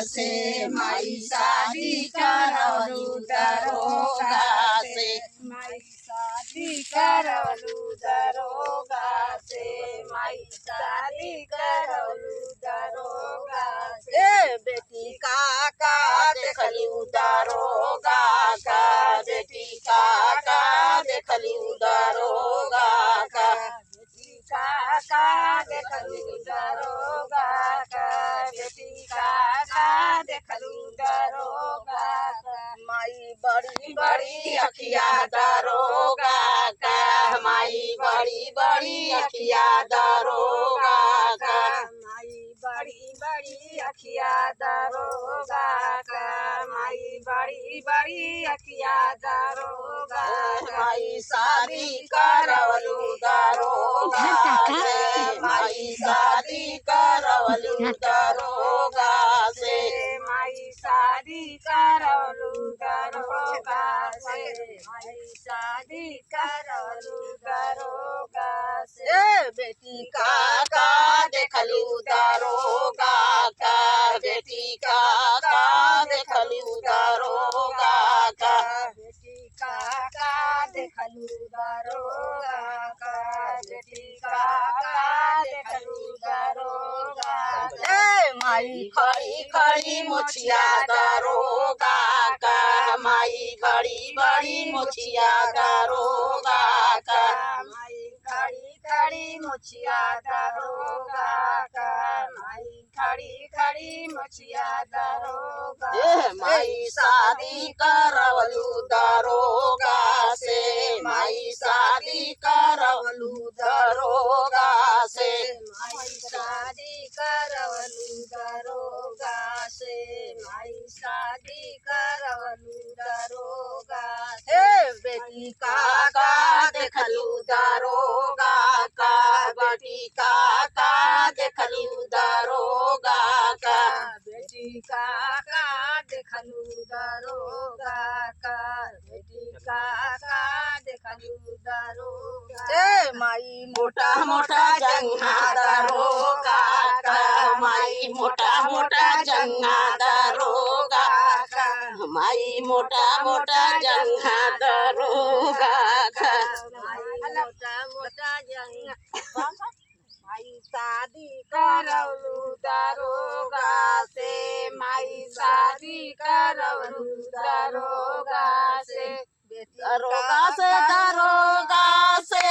से माई शादी करवलू दरोगा से माई शादी करवलू दरोगा से माई शादी करवलू दरोगा से बेटी काका देखलू दरोगा का बेटी काका देखलू दरोगा का बेटी काका देखलू दरोगा का बेटी काका देखलू दरोगा का माई बड़ी बड़ी अखिया दरोगा का माई बड़ी बड़ी अखिया दरोगा का माई बड़ी बड़ी अखिया दरोगा का माई बड़ी बड़ी अखिया दरोगा माई शादी करवलू दरोगा से माई शादी करवलू दरोगा से माई शादी करवलू दरोगा से माई शादी करवलू दरोगा से बेटी काका देखलू दरोगा का बेटी काका देखलू दरोगा का बेटी काका देखलू दरोगा का बेटी काका देखलू दरोगा माई खड़ी खड़ी मोछिया दरोगा का माई खड़ी बड़ी मोछिया दरोगा का माई खड़ी खड़ी मुछिया दरोगा का माई खड़ी खड़ी मुछिया दरोगा माई शादी करवलू दरोगा से माई शादी करवलू दरोगा से माई शादी करवलू दरोगा से माई शादी करवलू दरोगा बेटी काका देखलू दरोगा का बेटी काका देखलू दरोगा का बेटी काका देखलू दरोगा का बेटी काका देखलू दरोगा माई मोटा मोटा जंघा दरोगा का माई मोटा मोटा जंघा दरोगा का माई मोटा मोटा जंघा दरोगा का मोटा मोटा जंगा माई शादी करवलू दरोगा से माई शादी करवलू दरोगा से दरोगा से दरोगा से